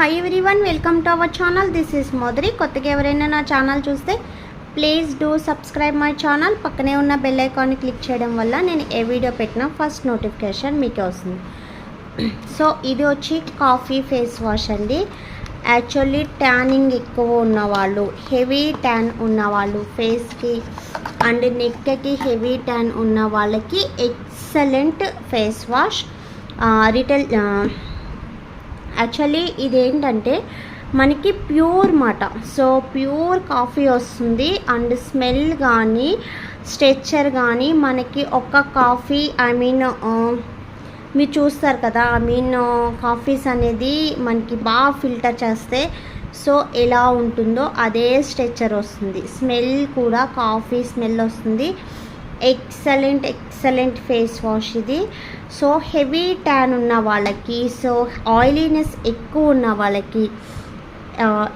Hi everyone, welcome to our channel. This is Madhuri. కొత్తగా ఎవరైనా నా ఛానల్ చూస్తే please do subscribe my channel. పక్కనే ఉన్న బెల్ ఐకాన్ని క్లిక్ చేయడం వల్ల నేను ఏ వీడియో పెట్టినా ఫస్ట్ నోటిఫికేషన్ మీకే వస్తుంది. సో ఇది వచ్చి కాఫీ ఫేస్ వాష్ అండి. యాక్చువల్లీ ట్యానింగ్ ఎక్కువ ఉన్నవాళ్ళు, హెవీ ట్యాన్ ఉన్నవాళ్ళు, ఫేస్కి అండ్ నెక్కి హెవీ ట్యాన్ ఉన్న వాళ్ళకి excellent face wash. Retail actually ఇదేంటంటే మనకి ప్యూర్ మాట, సో ప్యూర్ కాఫీ వస్తుంది. అండ్ స్మెల్ కానీ స్ట్రెచ్చర్ కానీ మనకి ఒక్క కాఫీ మీరు చూస్తారు కదా, కాఫీస్ అనేది మనకి బాగా ఫిల్టర్ చేస్తే సో ఎలా ఉంటుందో అదే స్ట్రెచ్చర్ వస్తుంది. స్మెల్ కూడా కాఫీ స్మెల్ వస్తుంది. ఎక్సలెంట్ ఫేస్ వాష్ ఇది. సో హెవీ ట్యాన్ ఉన్న వాళ్ళకి, సో ఆయిలీనెస్ ఎక్కువ ఉన్న వాళ్ళకి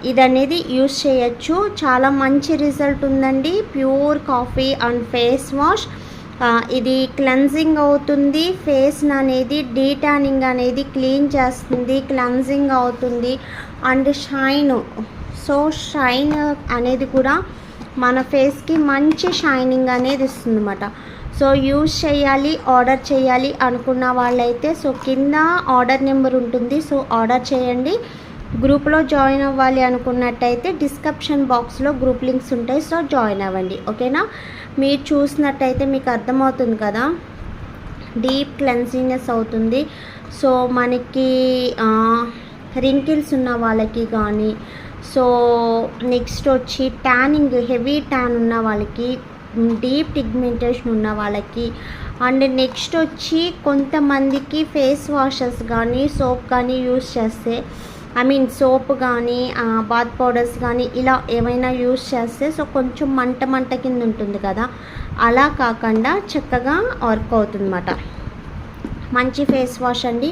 ఇది అనేది యూస్ చేయొచ్చు. చాలా మంచి రిజల్ట్ ఉందండి. Pure coffee and face wash. ఇది క్లెన్జింగ్ అవుతుంది, ఫేస్ అనేది డీటానింగ్ అనేది క్లీన్ చేస్తుంది, క్లెన్జింగ్ అవుతుంది. అండ్ షైన్ అనేది కూడా మన ఫేస్కి మంచి షైనింగ్ అనేది ఇస్తుంది అన్నమాట. సో యూజ్ చేయాలి, ఆర్డర్ చేయాలి అనుకున్న వాళ్ళైతే సో కింద ఆర్డర్ నెంబర్ ఉంటుంది, సో ఆర్డర్ చేయండి. గ్రూప్లో జాయిన్ అవ్వాలి అనుకున్నట్టయితే డిస్క్రిప్షన్ బాక్స్లో గ్రూప్ లింక్స్ ఉంటాయి, సో జాయిన్ అవ్వండి. ఓకేనా? మీరు చూసినట్టయితే మీకు అర్థమవుతుంది కదా, డీప్ క్లెన్సింగ్నెస్ అవుతుంది. సో మనకి రింకిల్స్ ఉన్న వాళ్ళకి కానీ, సో నెక్స్ట్ వచ్చి ట్యానింగ్, హెవీ ట్యాన్ ఉన్న వాళ్ళకి, డీప్ పిగ్మెంటేషన్ ఉన్న వాళ్ళకి, అండ్ నెక్స్ట్ వచ్చి కొంతమందికి ఫేస్ వాషెస్ కానీ సోప్ కానీ యూస్ చేస్తే, సోప్ కానీ బాత్ పౌడర్స్ కానీ ఇలా ఏమైనా యూస్ చేస్తే సో కొంచెం మంట కింద ఉంటుంది కదా, అలా కాకుండా చక్కగా వర్క్ అవుతుంది అన్నమాట. మంచి ఫేస్ వాష్ అండి.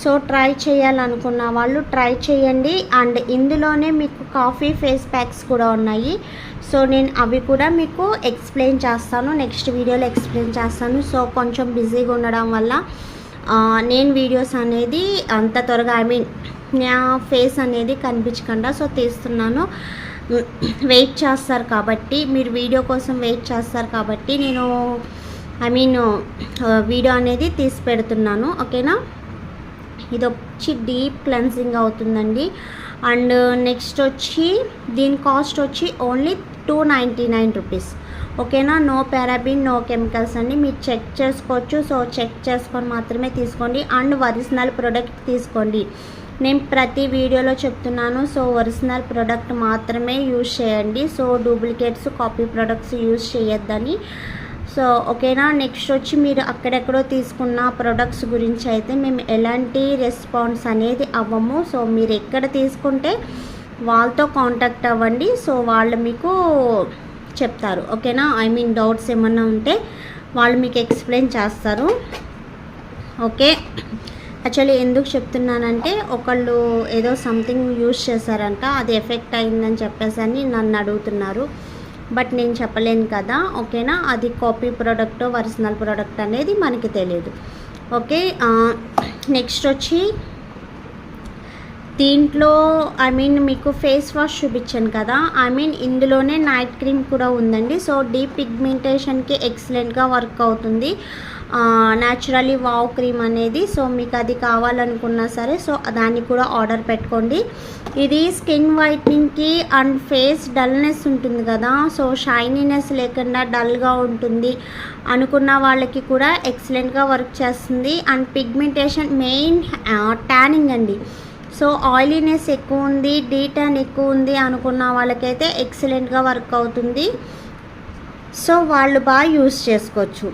సో ట్రై చేయాలనుకున్న వాళ్ళు ట్రై చేయండి. అండ్ ఇందులోనే మీకు కాఫీ ఫేస్ ప్యాక్స్ కూడా ఉన్నాయి. సో నేను అవి కూడా మీకు ఎక్స్ప్లెయిన్ చేస్తాను, నెక్స్ట్ వీడియోలో ఎక్స్ప్లెయిన్ చేస్తాను. సో కొంచెం బిజీగా ఉండడం వల్ల నేను వీడియోస్ అనేది అంత త్వరగా నా ఫేస్ అనేది కనిపించకుండా సో తీస్తున్నాను. వెయిట్ చేస్తారు కాబట్టి, మీరు వీడియో కోసం వెయిట్ చేస్తారు కాబట్టి నేను వీడియో అనేది తీసి పెడుతున్నాను. ఓకేనా? ఇది వచ్చి డీప్ క్లెన్సింగ్ అవుతుందండి. అండ్ నెక్స్ట్ వచ్చి దీని కాస్ట్ వచ్చి ఓన్లీ 299 రూపీస్. ఓకేనా? నో పారాబిన్, నో కెమికల్స్ అండి. మీరు చెక్ చేసుకోవచ్చు. సో చెక్ చేసుకొని మాత్రమే తీసుకోండి. అండ్ ఒరిజినల్ ప్రోడక్ట్ తీసుకోండి. నేను ప్రతి వీడియోలో చెప్తున్నాను, సో ఒరిజినల్ ప్రోడక్ట్ మాత్రమే యూజ్ చేయండి. So duplicates, copy products use చేయొద్దని. సో ఓకేనా? నెక్స్ట్ వచ్చి మీరు అక్కడెక్కడో తీసుకున్న ప్రొడక్ట్స్ గురించి అయితే మేము ఎలాంటి రెస్పాన్స్ అనేది అవ్వము. సో మీరు ఎక్కడ తీసుకుంటే వాళ్ళతో కాంటాక్ట్ అవ్వండి. సో వాళ్ళు మీకు చెప్తారు. ఓకేనా? డౌట్స్ ఏమన్నా ఉంటే వాళ్ళు మీకు ఎక్స్ప్లెయిన్ చేస్తారు. ఓకే? యాక్చువల్లీ ఎందుకు చెప్తున్నానంటే ఒకళ్ళు ఏదో సంథింగ్ యూజ్ చేశారంట, అది ఎఫెక్ట్ అయిందని చెప్పేసి అని నన్ను అడుగుతున్నారు. బట్ నేను చెప్పలేను కదా. ఓకేనా? అది కాపీ ప్రోడక్ట్, ఒరిజినల్ ప్రోడక్ట్ అనేది మనకి తెలియదు. ఓకే? నెక్స్ట్ వచ్చి దీంట్లో మీకు ఫేస్ వాష్ చూపించాను కదా, ఇందులోనే నైట్ క్రీమ్ కూడా ఉందండి. సో డీప్ పిగ్మెంటేషన్కి ఎక్సలెంట్గా వర్క్ అవుతుంది. న్యాచురల్లీ వావ్ క్రీమ్ అనేది. సో మీకు అది కావాలనుకున్నా సరే సో దాన్ని కూడా ఆర్డర్ పెట్టుకోండి. ఇది స్కిన్ వైట్నింగ్కి అండ్ ఫేస్ డల్నెస్ ఉంటుంది కదా, సో షైనీనెస్ లేకుండా డల్గా ఉంటుంది అనుకున్న వాళ్ళకి కూడా ఎక్సలెంట్గా వర్క్ చేస్తుంది. అండ్ పిగ్మెంటేషన్, మెయిన్ ట్యానింగ్ అండి. సో ఆయిలీనెస్ ఎక్కువ ఉంది, డీటాన్ ఎక్కువ ఉంది అనుకున్న వాళ్ళకైతే ఎక్సలెంట్గా వర్క్ అవుతుంది. సో వాళ్ళు బాగా యూస్ చేసుకోవచ్చు.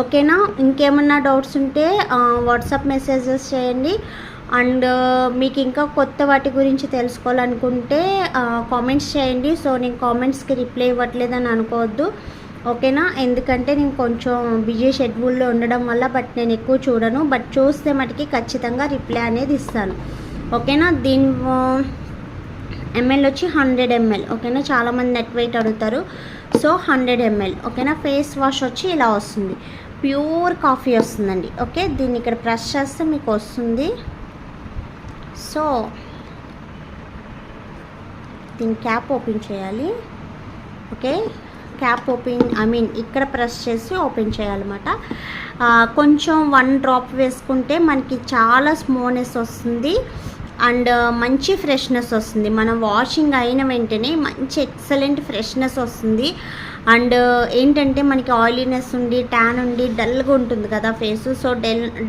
ఓకేనా? ఇంకేమన్నా డౌట్స్ ఉంటే వాట్సాప్ మెసేజెస్ చేయండి. అండ్ మీకు ఇంకా కొత్త వాటి గురించి తెలుసుకోవాలనుకుంటే కామెంట్స్ చేయండి. సో నేను కామెంట్స్కి రిప్లై ఇవ్వట్లేదని అనుకోవద్దు. ఓకేనా? ఎందుకంటే నేను కొంచెం బిజీ షెడ్యూల్లో ఉండడం వల్ల బట్ నేను ఎక్కువ చూడను, బట్ చూస్తే మటుకి ఖచ్చితంగా రిప్లై అనేది ఇస్తాను. ఓకేనా? దీని ఎంఎల్ వచ్చి 100 ml. ఓకేనా? చాలామంది నెట్ వెయిట్ అడుగుతారు. So 100 ml. ఓకేనా? ఫేస్ వాష్ వచ్చి ఇలా వస్తుంది, ప్యూర్ కాఫీ వస్తుందండి. ఓకే? దీన్ని ఇక్కడ ప్రెస్ చేస్తే మీకు వస్తుంది. సో దీని క్యాప్ ఓపెన్ చేయాలి. ఓకే, క్యాప్ ఓపెన్ ఇక్కడ ప్రెస్ చేసి ఓపెన్ చేయాలన్నమాట. కొంచెం 1 డ్రాప్ వేసుకుంటే మనకి చాలా స్మూత్నెస్ వస్తుంది అండ్ మంచి ఫ్రెష్నెస్ వస్తుంది. మనం వాషింగ్ అయిన వెంటనే మంచి ఎక్సలెంట్ ఫ్రెష్నెస్ వస్తుంది. అండ్ ఏంటంటే మనకి ఆయిలీనెస్ ఉండి ట్యాన్ ఉండి డల్గా ఉంటుంది కదా ఫేసు. సో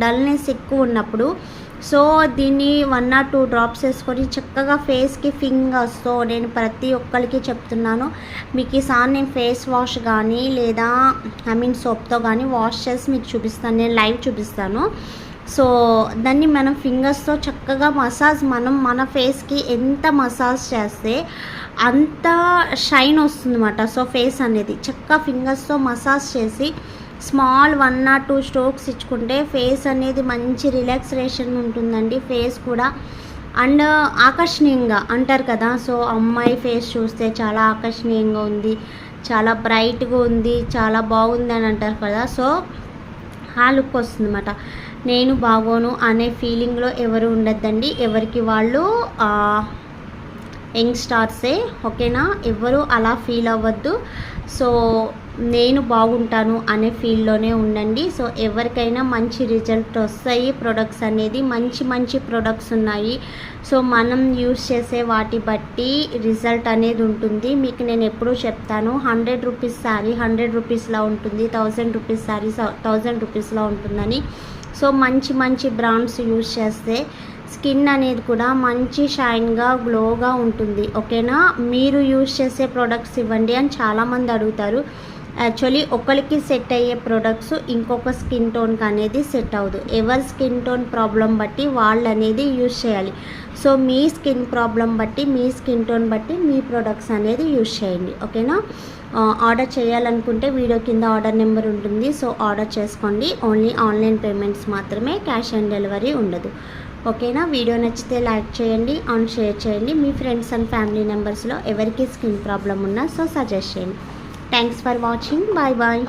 డల్నెస్ ఎక్కువ ఉన్నప్పుడు సో దీన్ని 1 or 2 డ్రాప్స్ వేసుకొని చక్కగా ఫేస్కి ఫింగర్స్తో, నేను ప్రతి ఒక్కరికి చెప్తున్నాను, మీకు ఈసారి నేను ఫేస్ వాష్ కానీ లేదా సోప్తో కానీ వాష్ చేసి మీకు చూపిస్తాను, నేను లైవ్ చూపిస్తాను. సో దాన్ని మనం ఫింగర్స్తో చక్కగా మసాజ్, మన ఫేస్కి ఎంత మసాజ్ చేస్తే అంత షైన్ వస్తుందన్నమాట. సో ఫేస్ అనేది చక్కగా ఫింగర్స్తో మసాజ్ చేసి స్మాల్ 1 or 2 స్ట్రోక్స్ ఇచ్చుకుంటే ఫేస్ అనేది మంచి రిలాక్సేషన్ ఉంటుందండి. ఫేస్ కూడా అండ్ ఆకర్షణీయంగా అంటారు కదా, సో అమ్మాయి ఫేస్ చూస్తే చాలా ఆకర్షణీయంగా ఉంది, చాలా బ్రైట్గా ఉంది, చాలా బాగుంది అని అంటారు కదా. సో ఆ లుక్ వస్తుందన్నమాట. నేను బాగోను అనే ఫీలింగ్లో ఎవరు ఉండద్దండి, ఎవరికి వాళ్ళు యంగ్ స్టార్సే, ఓకేనా, ఎవరు అలా ఫీల్ అవ్వద్దు. సో నేను బాగుంటాను అనే ఫీల్లోనే ఉండండి. సో ఎవరికైనా మంచి రిజల్ట్ వస్తాయి. ప్రొడక్ట్స్ అనేది మంచి ప్రొడక్ట్స్ ఉన్నాయి. సో మనం యూస్ చేసే వాటి బట్టి రిజల్ట్ అనేది ఉంటుంది. మీకు నేను ఎప్పుడూ చెప్తాను, 100 రూపీస్ శారీ 100 రూపీస్లా ఉంటుంది, 1000 రూపీస్ శారీ 1000 రూపీస్లా ఉంటుందని. సో మంచి బ్రాండ్స్ యూస్ చేస్తే స్కిన్ అనేది కూడా మంచి షైన్గా గ్లోగా ఉంటుంది, ఓకేనా. మీరు యూస్ చేసే ప్రొడక్ట్స్ ఇవ్వండి అని చాలామంది అడుగుతారు. యాక్చువల్లీ ఒకరికి సెట్ అయ్యే ప్రొడక్ట్స్ ఇంకొక స్కిన్ టోన్కి అనేది సెట్ అవ్వదు. ఎవరి స్కిన్ టోన్ ప్రాబ్లం బట్టి వాళ్ళు అనేది యూజ్ చేయాలి. సో మీ స్కిన్ ప్రాబ్లం బట్టి, మీ స్కిన్ టోన్ బట్టి మీ ప్రొడక్ట్స్ అనేది యూజ్ చేయండి, ఓకేనా. ఆర్డర్ చేయాలనుకుంటే వీడియో కింద ఆర్డర్ నెంబర్ ఉంటుంది. సో ఆర్డర్ చేసుకోండి. ఓన్లీ ఆన్లైన్ పేమెంట్స్ మాత్రమే, క్యాష్ ఆన్ డెలివరీ ఉండదు, ఓకేనా. వీడియో నచ్చితే లైక్ చేయండి అండ్ షేర్ చేయండి. మీ ఫ్రెండ్స్ అండ్ ఫ్యామిలీ మెంబర్స్లో ఎవరికి స్కిన్ ప్రాబ్లం ఉన్నా సో సజెస్ట్ చేయండి. Thanks for watching. Bye bye.